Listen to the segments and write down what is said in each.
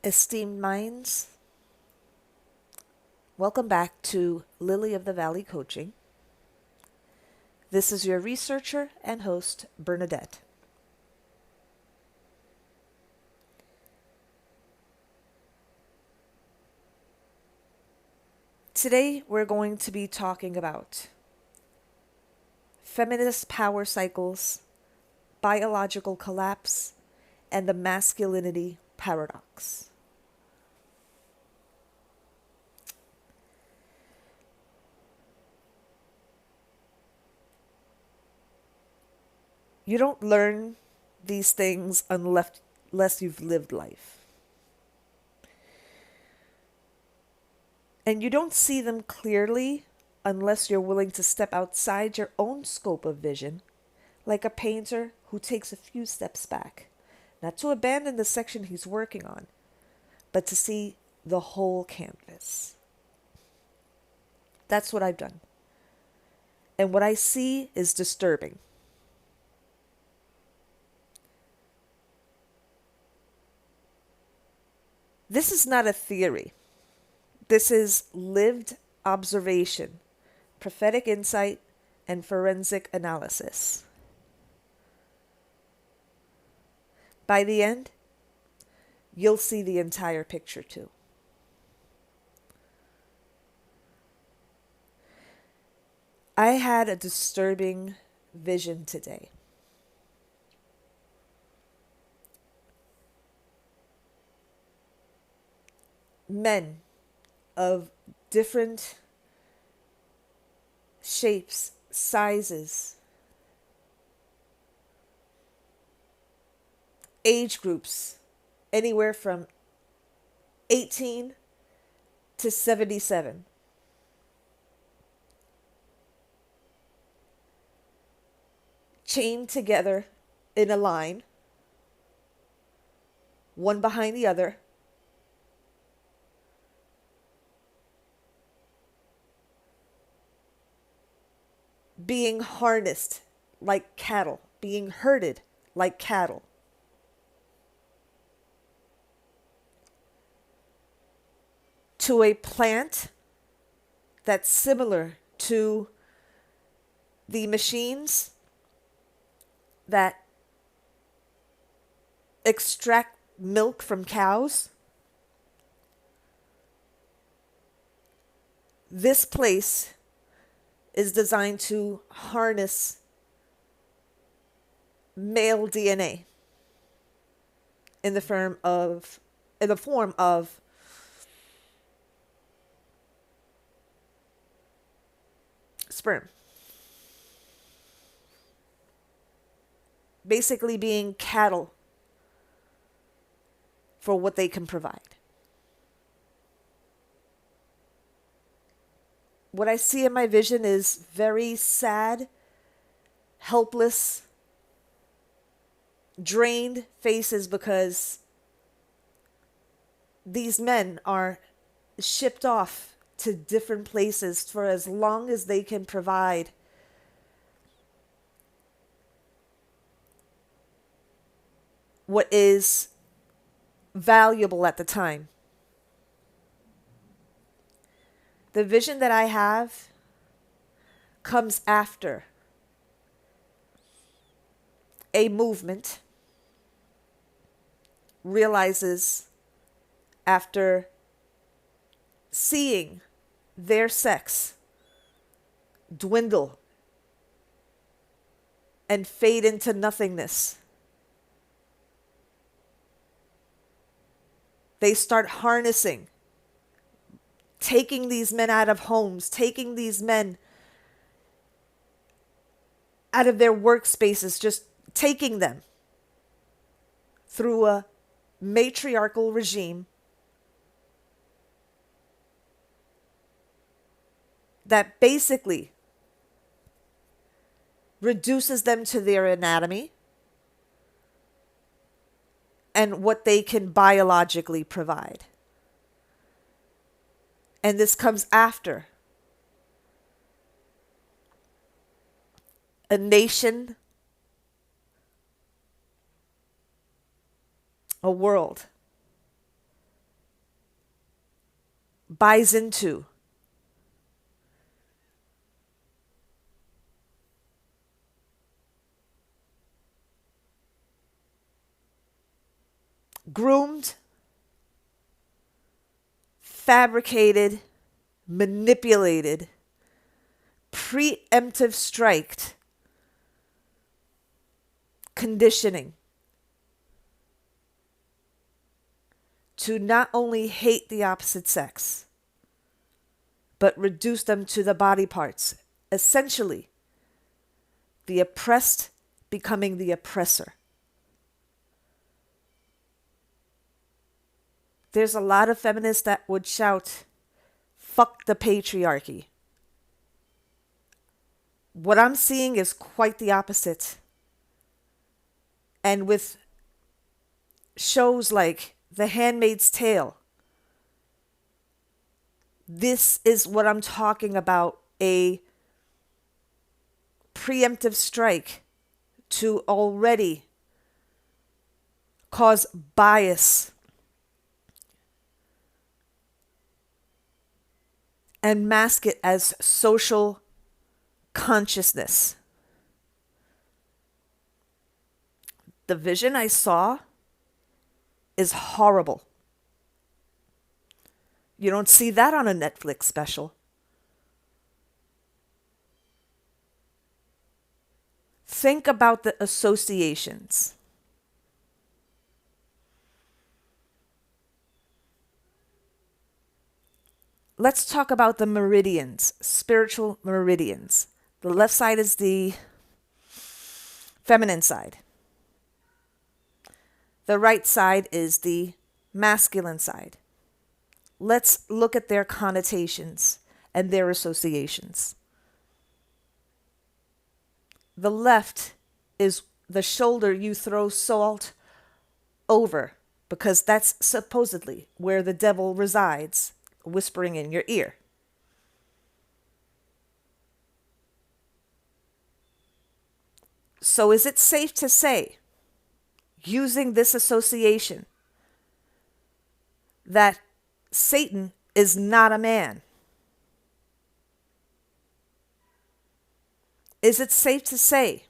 Esteemed minds, welcome back to Lily of the Valley Coaching. This is your researcher and host, Bernadette. Today we're going to be talking about feminist power cycles, biological collapse, and the masculinity paradox. You don't learn these things unless you've lived life. And you don't see them clearly unless you're willing to step outside your own scope of vision, like a painter who takes a few steps back, not to abandon the section he's working on, but to see the whole canvas. That's what I've done. And what I see is disturbing. This is not a theory. This is lived observation, prophetic insight, and forensic analysis. By the end, you'll see the entire picture too. I had a disturbing vision today. Men of different shapes, sizes, age groups, anywhere from 18 to 77. Chained together in a line, one behind the other, being harnessed like cattle, being herded like cattle. To a plant that's similar to the machines that extract milk from cows. This place is designed to harness male DNA in the form of sperm. Basically being cattle for what they can provide. What I see in my vision is very sad, helpless, drained faces because these men are shipped off to different places for as long as they can provide what is valuable at the time. The vision that I have comes after a movement realizes, after seeing their sex dwindle and fade into nothingness, they start harnessing, taking these men out of homes, taking these men out of their workspaces, just taking them through a matriarchal regime that basically reduces them to their anatomy and what they can biologically provide. And this comes after a nation, a world buys into. Groomed, fabricated, manipulated, preemptive striked conditioning to not only hate the opposite sex, but reduce them to the body parts. Essentially, the oppressed becoming the oppressor. There's a lot of feminists that would shout, "Fuck the patriarchy." What I'm seeing is quite the opposite. And with shows like The Handmaid's Tale, this is what I'm talking about, a preemptive strike to already cause bias and mask it as social consciousness. The vision I saw is horrible. You don't see that on a Netflix special. Think about the associations. Let's talk about the meridians, spiritual meridians. The left side is the feminine side. The right side is the masculine side. Let's look at their connotations and their associations. The left is the shoulder you throw salt over, because that's supposedly where the devil resides, whispering in your ear. So is it safe to say, using this association, that Satan is not a man? Is it safe to say,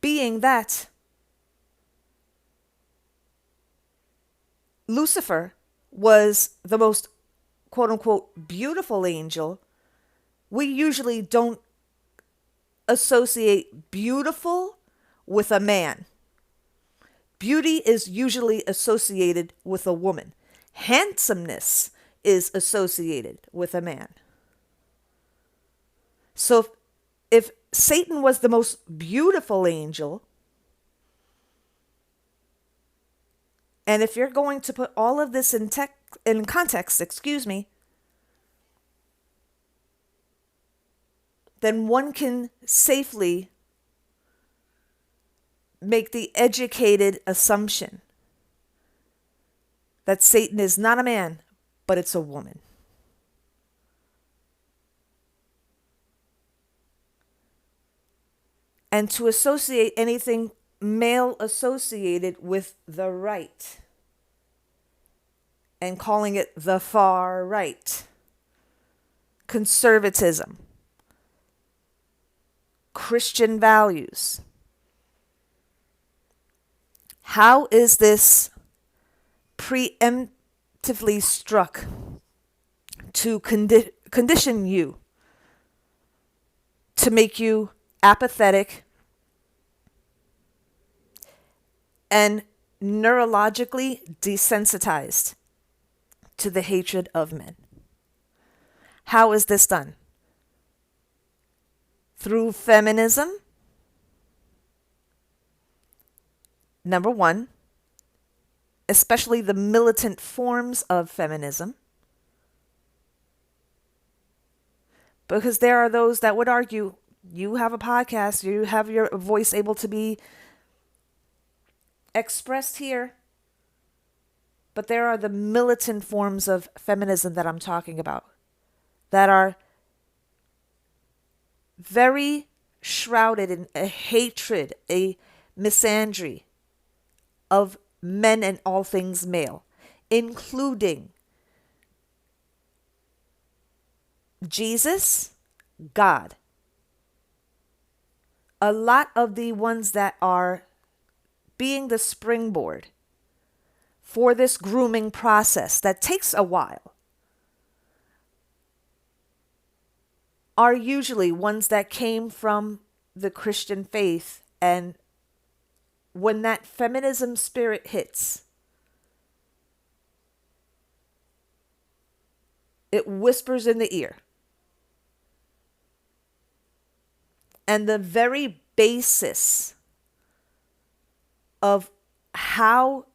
being that Lucifer was the most quote unquote beautiful angel, we usually don't associate beautiful with a man. Beauty is usually associated with a woman. Handsomeness is associated with a man. So if Satan was the most beautiful angel, and if you're going to put all of this in context, then one can safely make the educated assumption that Satan is not a man, but it's a woman. And to associate anything male associated with the right and calling it the far right, conservatism, Christian values. How is this preemptively struck to condition you, to make you apathetic and neurologically desensitized to the hatred of men? How is this done? Through feminism. Number one, especially the militant forms of feminism. Because there are those that would argue, you have a podcast, you have your voice able to be expressed here. But there are the militant forms of feminism that I'm talking about, that are very shrouded in a hatred, a misandry of men and all things male, including Jesus, God. A lot of the ones that are being the springboard for this grooming process that takes a while are usually ones that came from the Christian faith. And when that feminism spirit hits, it whispers in the ear. And the very basis of how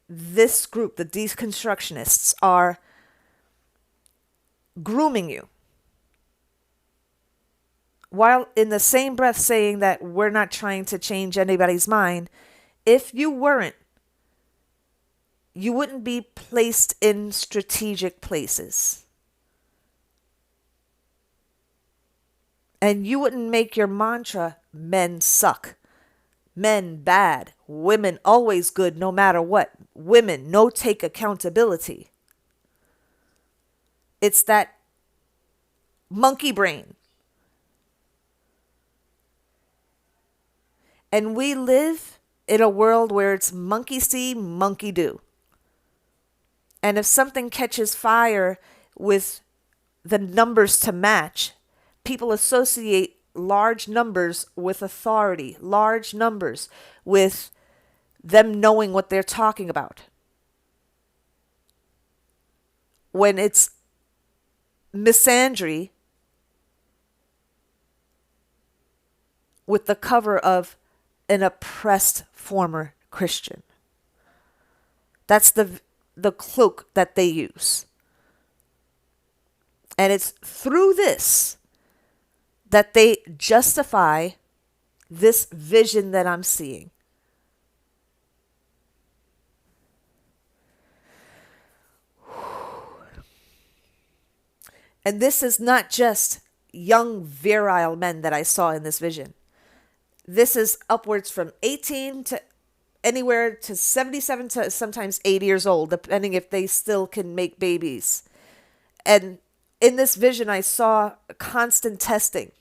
this group, the deconstructionists, are grooming you, while in the same breath saying that we're not trying to change anybody's mind, if you weren't, you wouldn't be placed in strategic places. And you wouldn't make your mantra, men suck, men bad, women always good no matter what, women no take accountability. It's that monkey brain. And we live in a world where it's monkey see, monkey do. And if something catches fire with the numbers to match, people associate large numbers with authority, large numbers with them knowing what they're talking about. When it's misandry with the cover of an oppressed former Christian. That's the cloak that they use. And it's through this that they justify this vision that I'm seeing. And this is not just young, virile men that I saw in this vision. This is upwards from 18 to anywhere to 77 to sometimes 80 years old, depending if they still can make babies. And in this vision, I saw constant testing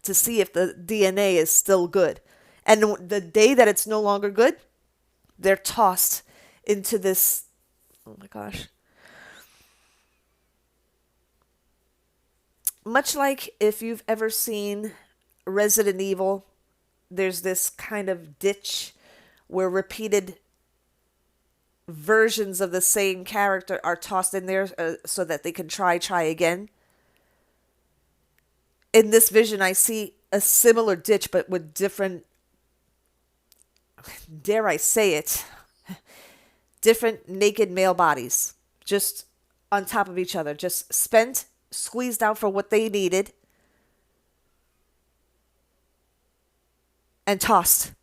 to see if the DNA is still good. And the day that it's no longer good, they're tossed into this, oh my gosh. Much like if you've ever seen Resident Evil, there's this kind of ditch where repeated versions of the same character are tossed in there so that they can try again. In this vision, I see a similar ditch, but with different, dare I say it, different naked male bodies, just on top of each other, just spent, squeezed out for what they needed, and tossed.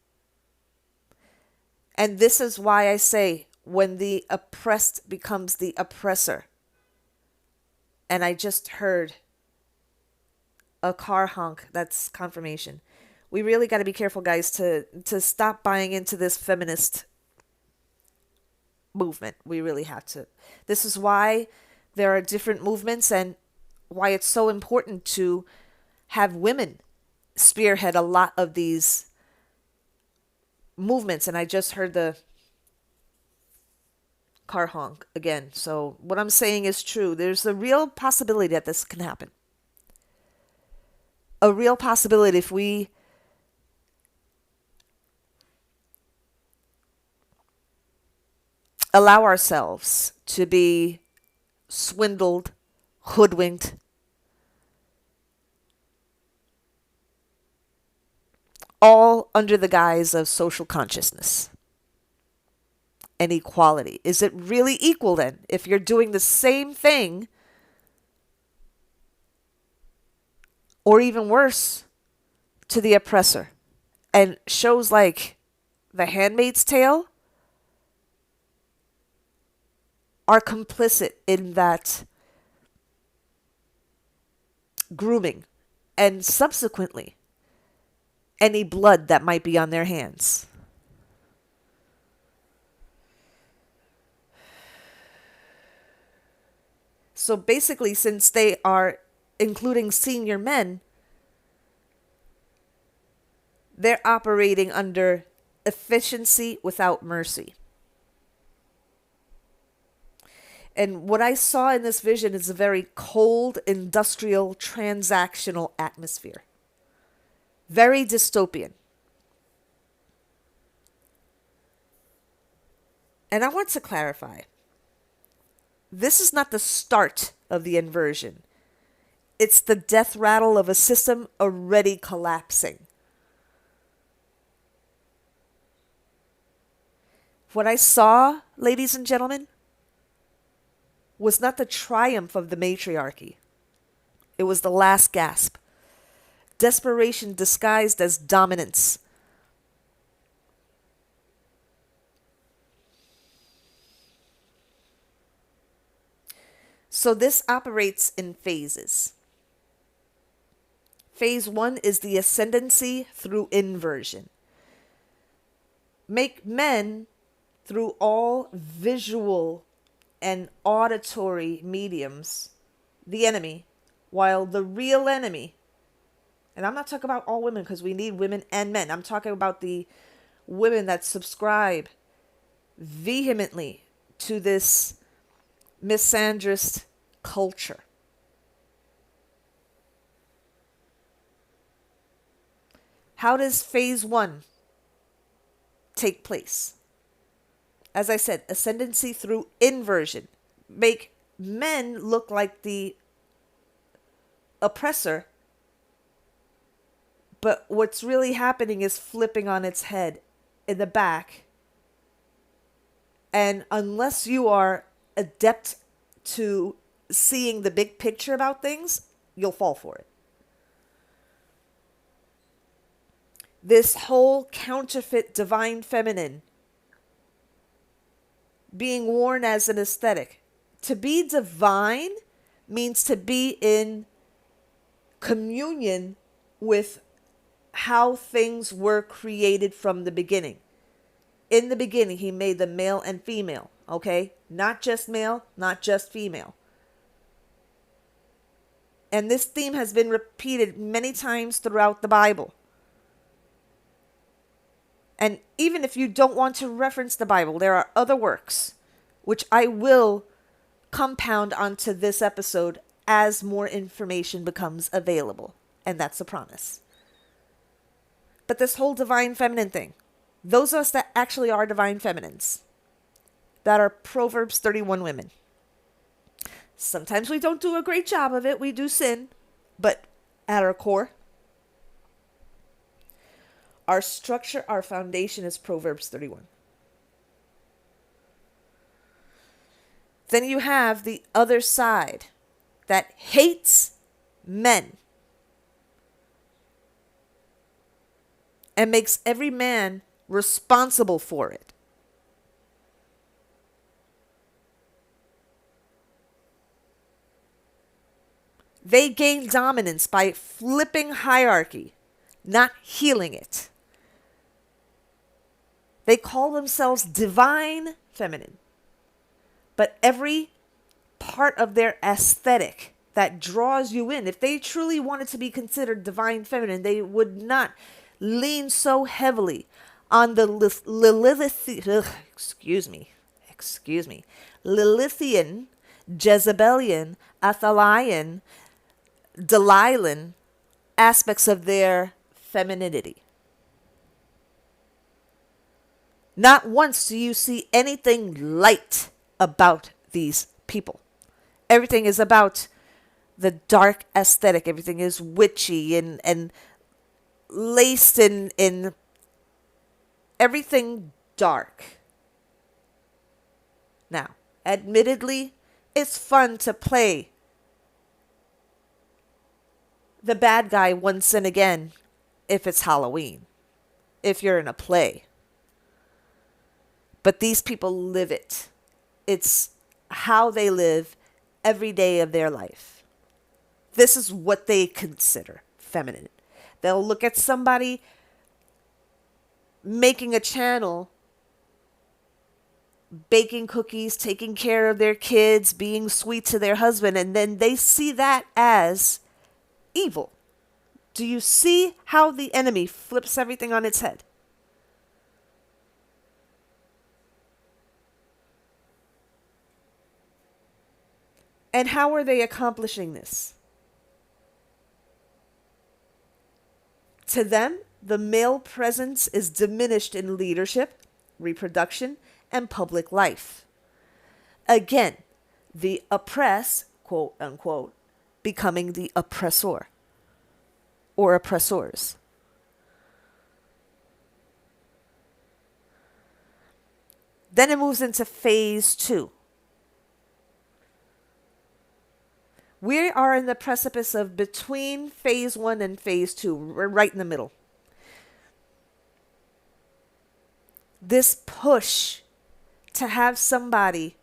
And this is why I say, when the oppressed becomes the oppressor. And I just heard a car honk. That's confirmation. We really got to be careful, guys, to stop buying into this feminist movement. We really have to. This is why there are different movements and why it's so important to have women spearhead a lot of these movements. And I just heard the car honk again. So what I'm saying is true. There's a real possibility that this can happen. A real possibility if we allow ourselves to be swindled, hoodwinked, all under the guise of social consciousness and equality. Is it really equal then if you're doing the same thing, or even worse, to the oppressor? And shows like The Handmaid's Tale are complicit in that grooming, and subsequently any blood that might be on their hands. So basically, since they are including senior men, they're operating under efficiency without mercy. And what I saw in this vision is a very cold, industrial, transactional atmosphere. Very dystopian. And I want to clarify, this is not the start of the inversion. It's the death rattle of a system already collapsing. What I saw, ladies and gentlemen, was not the triumph of the matriarchy. It was the last gasp. Desperation disguised as dominance. So this operates in phases. Phase 1 is the ascendancy through inversion. Make men, through all visual and auditory mediums, the enemy, while the real enemy, and I'm not talking about all women because we need women and men. I'm talking about the women that subscribe vehemently to this misandrist culture. How does phase 1 take place? As I said, ascendancy through inversion. Make men look like the oppressor, but what's really happening is flipping on its head in the back. And unless you are adept to seeing the big picture about things, you'll fall for it. This whole counterfeit divine feminine being worn as an aesthetic. To be divine means to be in communion with how things were created from the beginning. In the beginning, he made them male and female, okay? Not just male, not just female. And this theme has been repeated many times throughout the Bible. And even if you don't want to reference the Bible, there are other works, which I will compound onto this episode as more information becomes available. And that's a promise. But this whole divine feminine thing, those of us that actually are divine feminines, that are Proverbs 31 women. Sometimes we don't do a great job of it. We do sin. But at our core, our structure, our foundation is Proverbs 31. Then you have the other side that hates men and makes every man responsible for it. They gain dominance by flipping hierarchy, not healing it. They call themselves divine feminine. But every part of their aesthetic that draws you in, if they truly wanted to be considered divine feminine, they would not lean so heavily on the Lilithian, Jezebelian, Athalian, Delilin aspects of their femininity. Not once do you see anything light about these people. Everything is about the dark aesthetic. Everything is witchy and laced in everything dark. Now, admittedly, it's fun to play the bad guy once and again if it's Halloween, if you're in a play. But these people live it. It's how they live every day of their life. This is what they consider feminine. They'll look at somebody making a channel, baking cookies, taking care of their kids, being sweet to their husband, and then they see that as evil. Do you see how the enemy flips everything on its head? And how are they accomplishing this? To them, the male presence is diminished in leadership, reproduction, and public life. Again, the oppressed, quote unquote, becoming the oppressor or oppressors. Then it moves into phase 2. We are in the precipice of between phase 1 and phase 2. We're right in the middle. This push to have somebody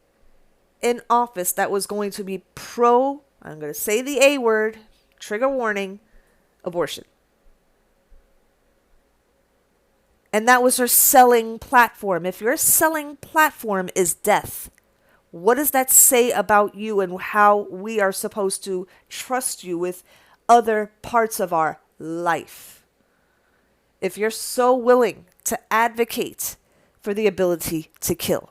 in office that was going to be pro, I'm going to say the A word, trigger warning, abortion. And that was her selling platform. If your selling platform is death, what does that say about you and how we are supposed to trust you with other parts of our life? If you're so willing to advocate for the ability to kill.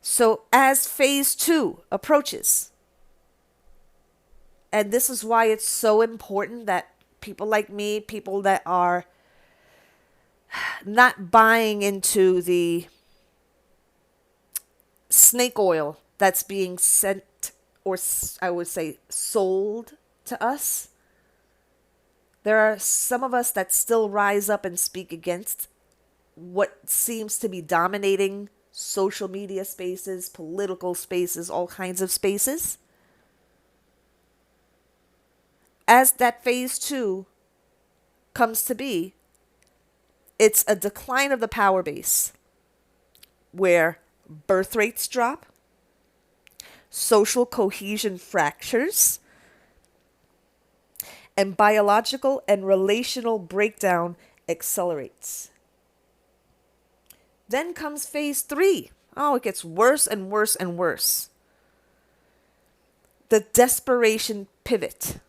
So as phase 2 approaches, and this is why it's so important that people like me, people that are not buying into the snake oil that's being sent, or I would say sold to us. There are some of us that still rise up and speak against what seems to be dominating social media spaces, political spaces, all kinds of spaces. As that phase 2 comes to be, it's a decline of the power base where birth rates drop, social cohesion fractures, and biological and relational breakdown accelerates. Then comes phase 3. Oh, it gets worse and worse and worse. The desperation pivot.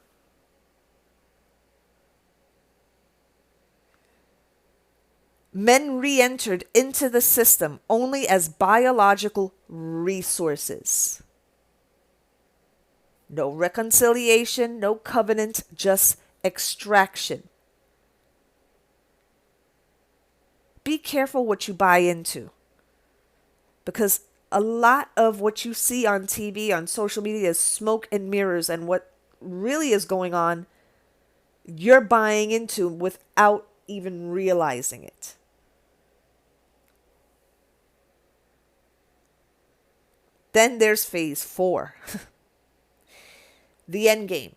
Men re-entered into the system only as biological resources. No reconciliation, no covenant, just extraction. Be careful what you buy into. Because a lot of what you see on TV, on social media is smoke and mirrors, and what really is going on, you're buying into without even realizing it. Then there's phase 4. The end game.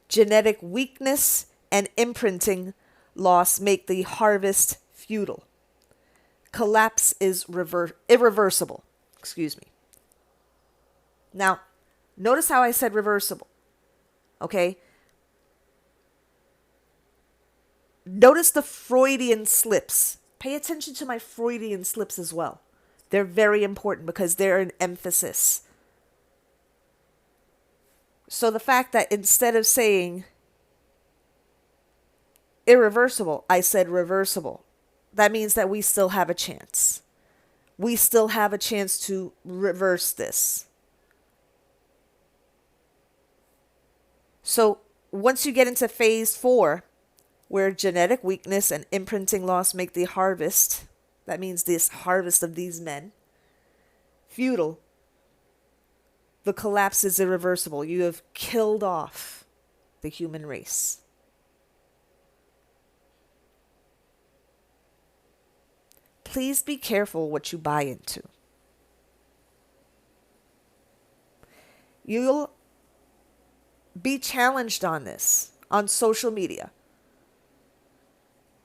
Genetic weakness and imprinting loss make the harvest futile. Collapse is irreversible. Excuse me. Now, notice how I said reversible. Okay? Notice the Freudian slips. Pay attention to my Freudian slips as well. They're very important because they're an emphasis. So the fact that instead of saying irreversible, I said reversible. That means that we still have a chance. We still have a chance to reverse this. So once you get into phase 4, where genetic weakness and imprinting loss make the harvest, that means this harvest of these men, futile, the collapse is irreversible. You have killed off the human race. Please be careful what you buy into. You'll be challenged on this on social media.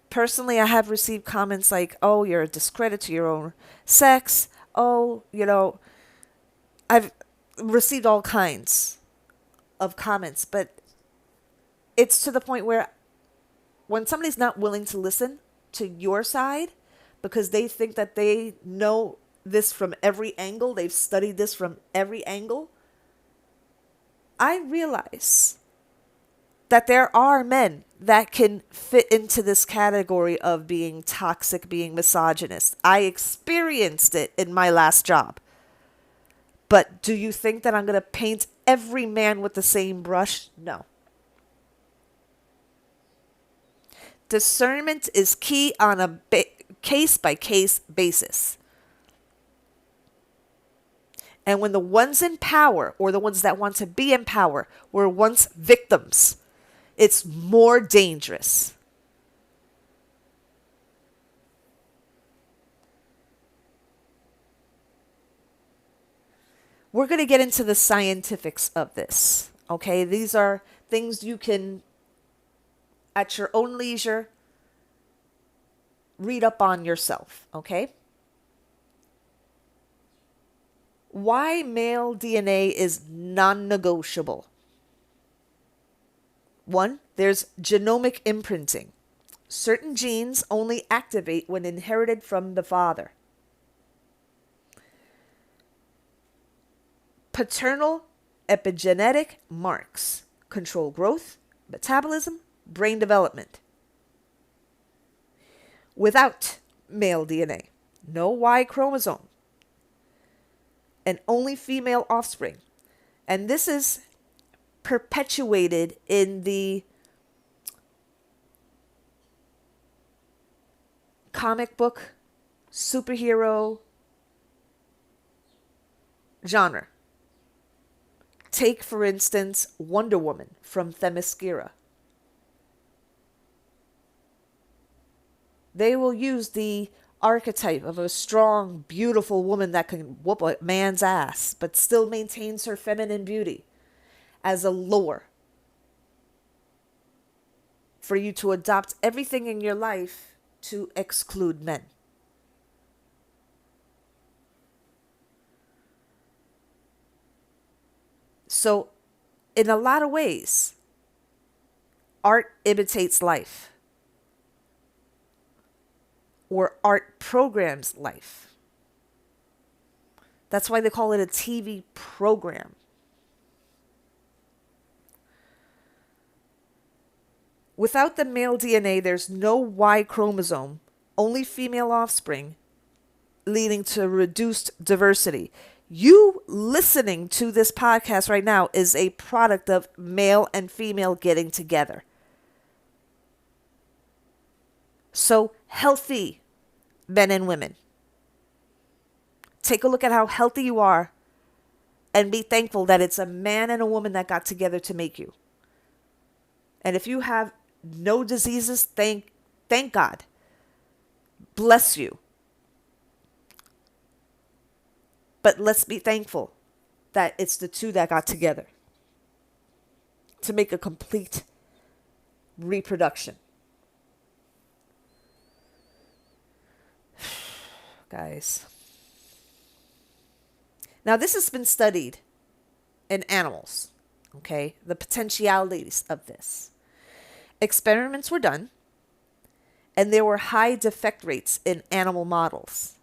Personally, I have received comments like, oh, you're a discredit to your own sex. Oh, I've received all kinds of comments, but it's to the point where when somebody's not willing to listen to your side, because they think that they know this from every angle. They've studied this from every angle. I realize that there are men that can fit into this category of being toxic, being misogynist. I experienced it in my last job. But do you think that I'm going to paint every man with the same brush? No. Discernment is key on a case-by-case basis. And when the ones in power, or the ones that want to be in power, were once victims, it's more dangerous. We're going to get into the scientifics of this, okay? These are things you can, at your own leisure, read up on yourself, okay? Why male DNA is non-negotiable. 1, there's genomic imprinting. Certain genes only activate when inherited from the father. Paternal epigenetic marks control growth, metabolism, brain development. Without male DNA, no Y chromosome, and only female offspring. And this is perpetuated in the comic book superhero genre. Take, for instance, Wonder Woman from Themyscira. They will use the archetype of a strong, beautiful woman that can whoop a man's ass, but still maintains her feminine beauty as a lure for you to adopt everything in your life to exclude men. So, in a lot of ways, art imitates life, or art programs life. That's why they call it a TV program. Without the male DNA, there's no Y chromosome, only female offspring, leading to reduced diversity. You listening to this podcast right now is a product of male and female getting together. So, healthy men and women, take a look at how healthy you are and be thankful that it's a man and a woman that got together to make you. And if you have no diseases, thank God. Bless you. But let's be thankful that it's the two that got together to make a complete reproduction. Guys. Now, this has been studied in animals, okay? The potentialities of this. Experiments were done, and there were high defect rates in animal models.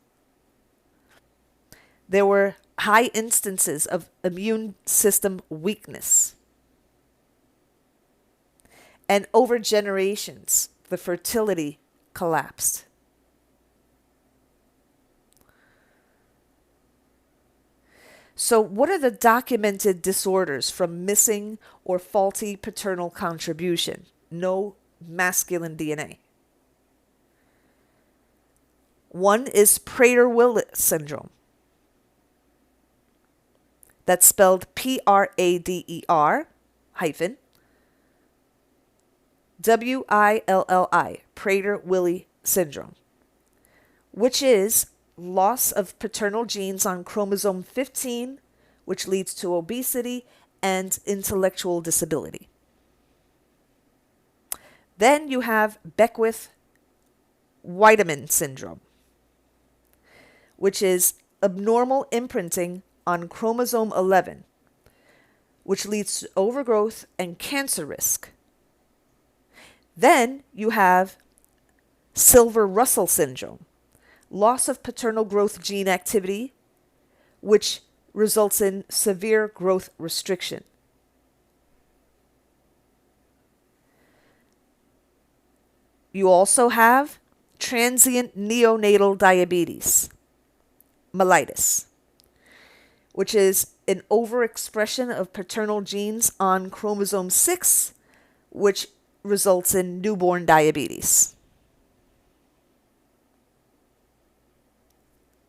There were high instances of immune system weakness. And over generations, the fertility collapsed. So, what are the documented disorders from missing or faulty paternal contribution? No masculine DNA. 1 is Prader-Willi syndrome. That's spelled Prader hyphen Willi, Prader-Willi syndrome, which is loss of paternal genes on chromosome 15, which leads to obesity and intellectual disability. Then you have Beckwith-Wiedemann syndrome, which is abnormal imprinting on chromosome 11, which leads to overgrowth and cancer risk. Then you have Silver-Russell syndrome, loss of paternal growth gene activity, which results in severe growth restriction. You also have transient neonatal diabetes, mellitus, which is an overexpression of paternal genes on chromosome 6, which results in newborn diabetes.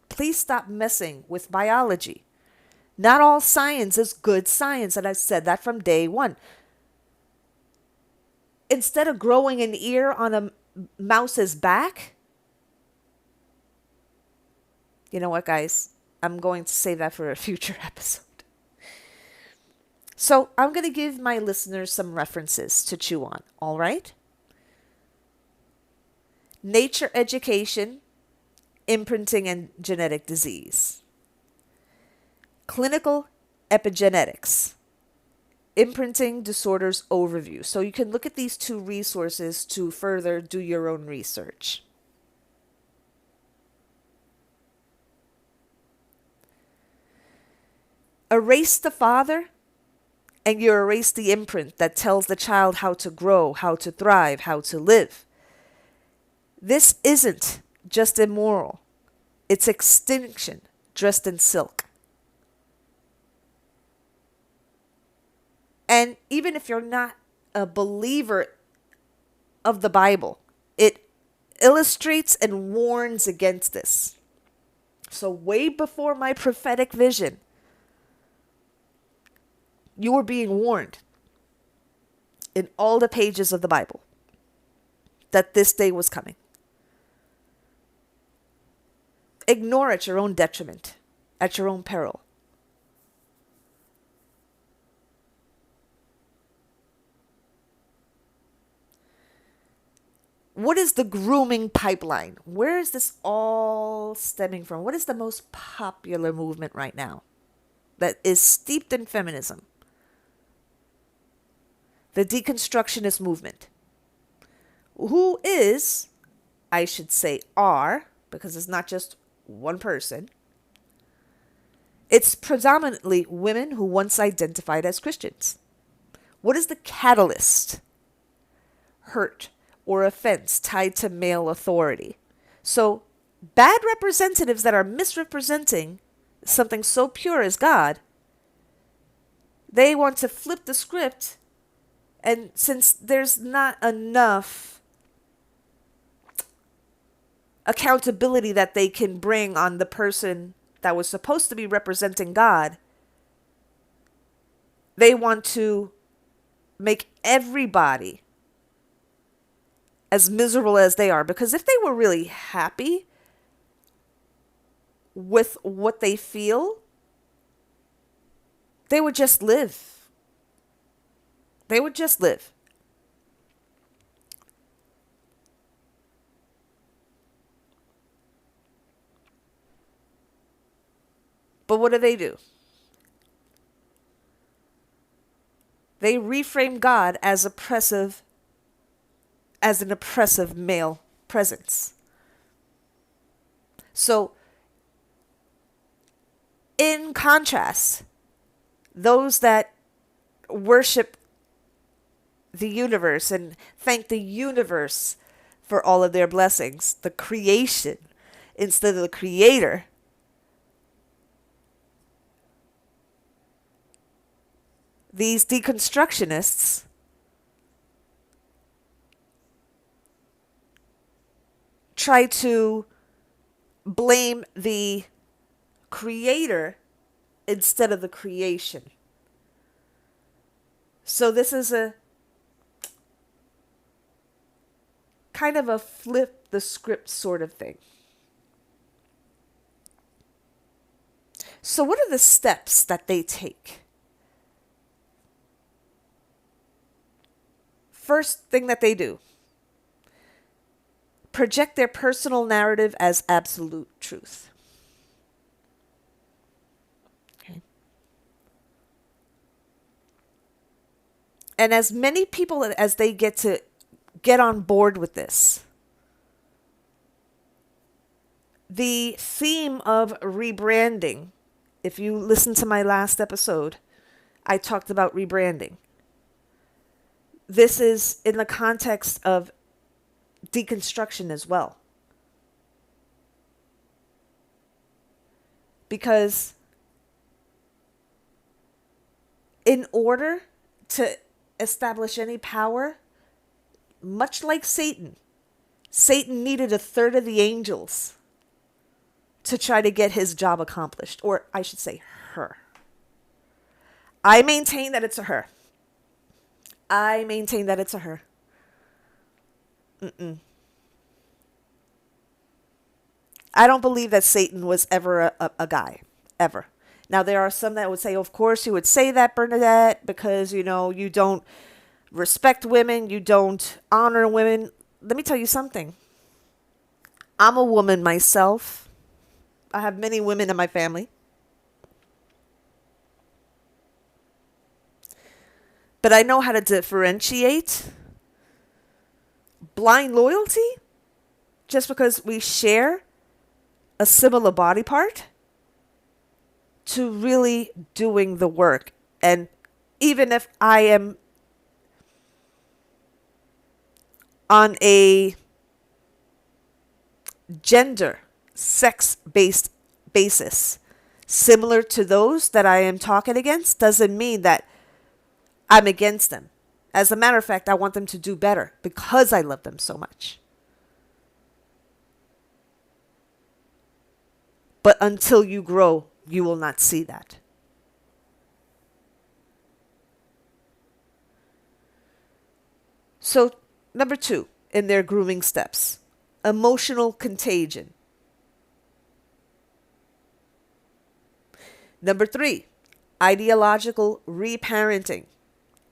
Please stop messing with biology. Not all science is good science, and I've said that from day one. Instead of growing an ear on a mouse's back, you know what, guys? I'm going to save that for a future episode. So I'm going to give my listeners some references to chew on, all right? Nature Education, Imprinting and Genetic Disease. Clinical Epigenetics, Imprinting Disorders Overview. So you can look at these two resources to further do your own research. Erase the father, and you erase the imprint that tells the child how to grow, how to thrive, how to live. This isn't just immoral. It's extinction dressed in silk. And even if you're not a believer of the Bible, it illustrates and warns against this. So way before my prophetic vision, you were being warned in all the pages of the Bible that this day was coming. Ignore at your own detriment, at your own peril. What is the grooming pipeline? Where is this all stemming from? What is the most popular movement right now that is steeped in feminism? The deconstructionist movement. Who is, I should say are, because it's not just one person. It's predominantly women who once identified as Christians. What is the catalyst? Hurt or offense tied to male authority. So bad representatives that are misrepresenting something so pure as God, they want to flip the script, and since there's not enough accountability that they can bring on the person that was supposed to be representing God, they want to make everybody as miserable as they are. Because if they were really happy with what they feel, they would just live. They would just live. But what do? They reframe God as oppressive, as an oppressive male presence. So, in contrast, those that worship the universe and thank the universe for all of their blessings, the creation instead of the creator, these deconstructionists try to blame the creator instead of the creation. So this is a kind of a flip the script sort of thing. So what are the steps that they take? First thing that they do, project their personal narrative as absolute truth. Okay. And as many people as they get on board with this, The theme of rebranding, if you listen to my last episode, I talked about rebranding. This is in the context of deconstruction as well. Because in order to establish any power, much like Satan, Satan needed a third of the angels to try to get his job accomplished. Or I should say her. I maintain that it's a her. I maintain that it's a her. I don't believe that Satan was ever a guy. Ever. Now, there are some that would say, of course, you would say that, Bernadette, because, you don't respect women. You don't honor women. Let me tell you something. I'm a woman myself. I have many women in my family. But I know how to differentiate blind loyalty just because we share a similar body part to really doing the work. And even if I am on a gender, sex-based basis, similar to those that I am talking against, doesn't mean that I'm against them. As a matter of fact, I want them to do better because I love them so much. But until you grow, you will not see that. So, number 2 in their grooming steps, emotional contagion. Number 3, ideological reparenting.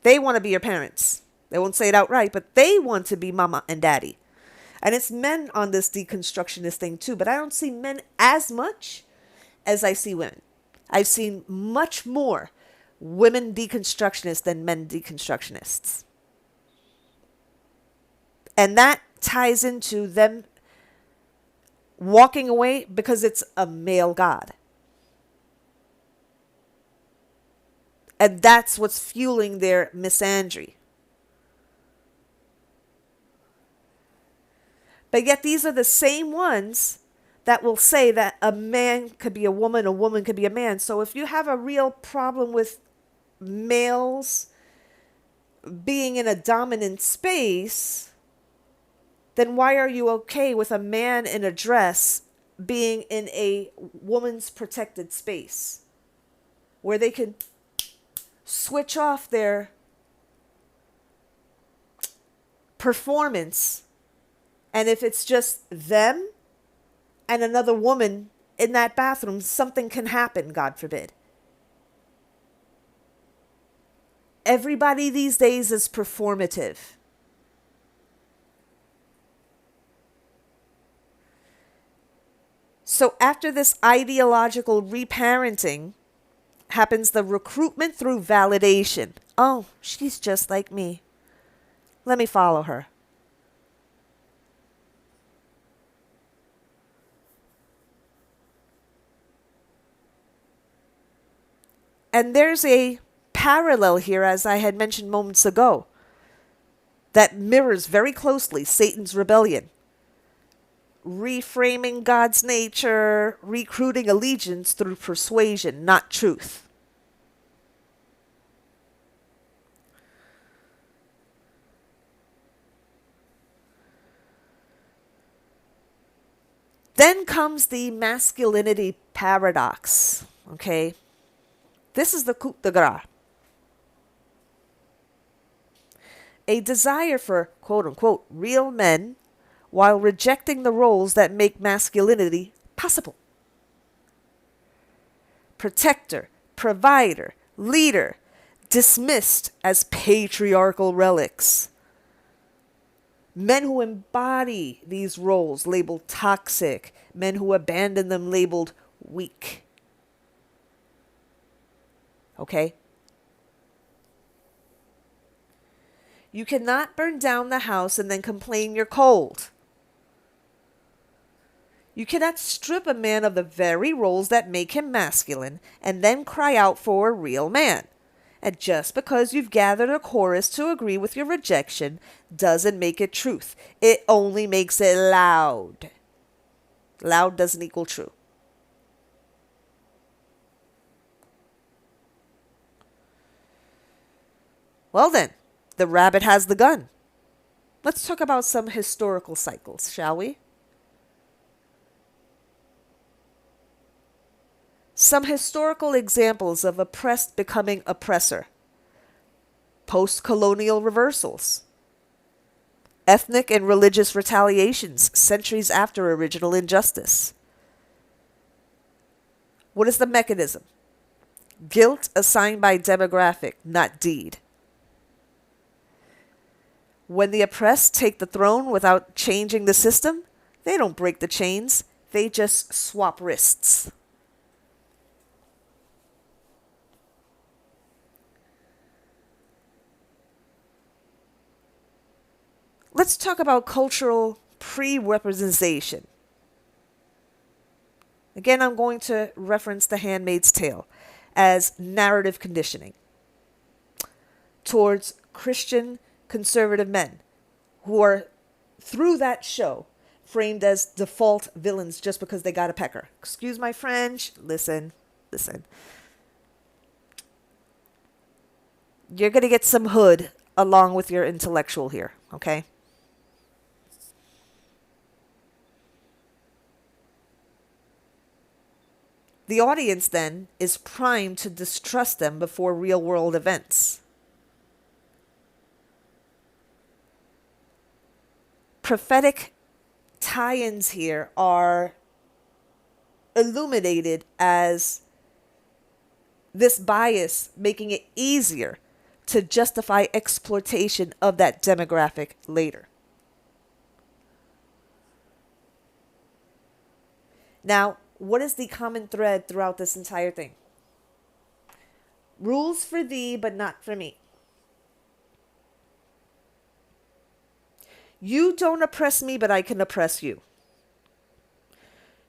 They want to be your parents. They won't say it outright, but they want to be mama and daddy. And it's men on this deconstructionist thing too, but I don't see men as much as I see women. I've seen much more women deconstructionists than men deconstructionists. And that ties into them walking away because it's a male god. And that's what's fueling their misandry. But yet these are the same ones that will say that a man could be a woman could be a man. So if you have a real problem with males being in a dominant space, then why are you okay with a man in a dress being in a woman's protected space where they can switch off their performance, and if it's just them and another woman in that bathroom, something can happen, God forbid. Everybody these days is performative. So after this ideological reparenting happens the recruitment through validation. Oh, she's just like me. Let me follow her. And there's a parallel here, as I had mentioned moments ago, that mirrors very closely Satan's rebellion. Reframing God's nature, recruiting allegiance through persuasion, not truth. Then comes the masculinity paradox, okay? This is the coup de grace. A desire for, quote unquote, real men while rejecting the roles that make masculinity possible. Protector, provider, leader, dismissed as patriarchal relics. Men who embody these roles labeled toxic. Men who abandon them labeled weak. Okay? You cannot burn down the house and then complain you're cold. You cannot strip a man of the very roles that make him masculine and then cry out for a real man. And just because you've gathered a chorus to agree with your rejection doesn't make it truth. It only makes it loud. Loud doesn't equal true. Well then, the rabbit has the gun. Let's talk about some historical cycles, shall we? Some historical examples of oppressed becoming oppressor. Post-colonial reversals. Ethnic and religious retaliations centuries after original injustice. What is the mechanism? Guilt assigned by demographic, not deed. When the oppressed take the throne without changing the system, they don't break the chains, they just swap wrists. Let's talk about cultural pre-representation. Again, I'm going to reference The Handmaid's Tale as narrative conditioning towards Christian conservative men who are, through that show, framed as default villains just because they got a pecker. Excuse my French. Listen. You're going to get some hood along with your intellectual here, okay? The audience then is primed to distrust them before real world events. Prophetic tie-ins here are illuminated as this bias making it easier to justify exploitation of that demographic later. Now, what is the common thread throughout this entire thing? Rules for thee, but not for me. You don't oppress me, but I can oppress you.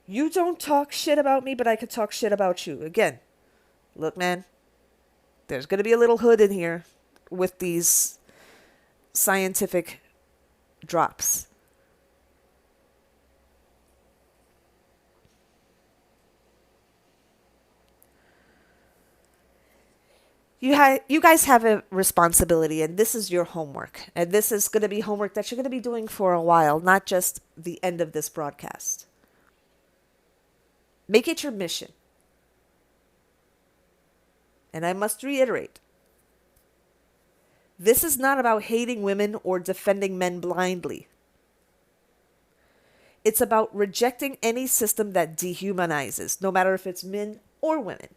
You don't talk shit about me, but I can talk shit about you. Again, look, man, there's going to be a little hood in here with these scientific drops. You guys have a responsibility, and this is your homework. And this is going to be homework that you're going to be doing for a while, not just the end of this broadcast. Make it your mission. And I must reiterate, this is not about hating women or defending men blindly. It's about rejecting any system that dehumanizes, no matter if it's men or women.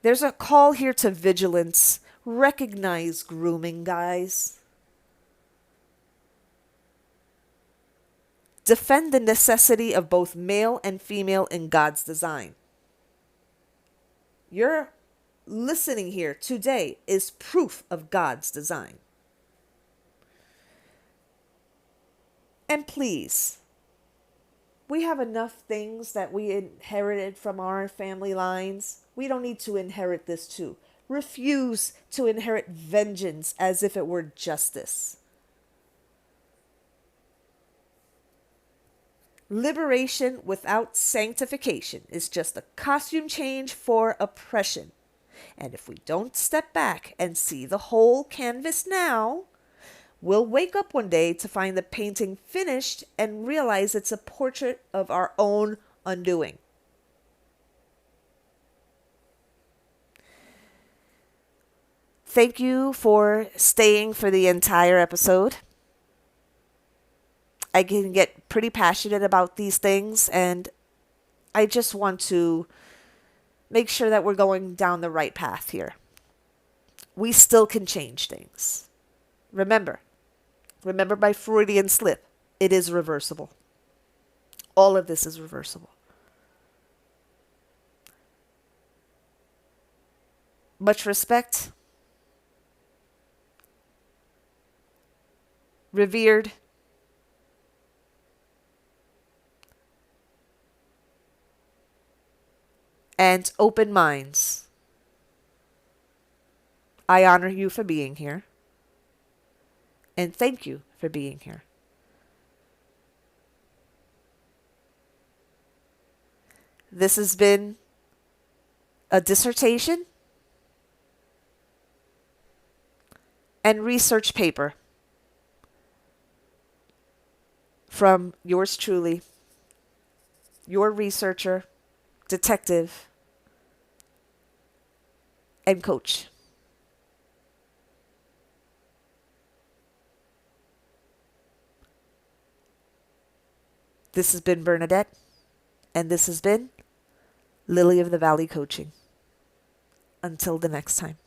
There's a call here to vigilance. Recognize grooming, guys. Defend the necessity of both male and female in God's design. Your listening here today is proof of God's design. And please, we have enough things that we inherited from our family lines. We don't need to inherit this too. Refuse to inherit vengeance as if it were justice. Liberation without sanctification is just a costume change for oppression. And if we don't step back and see the whole canvas now, we'll wake up one day to find the painting finished and realize it's a portrait of our own undoing. Thank you for staying for the entire episode. I can get pretty passionate about these things, and I just want to make sure that we're going down the right path here. We still can change things. Remember my Freudian slip. It is reversible. All of this is reversible. Much respect. Revered and open minds. I honor you for being here, and thank you for being here. This has been a dissertation and research paper from yours truly, your researcher, detective, and coach. This has been Bernadette, and this has been Lily of the Valley Coaching. Until the next time.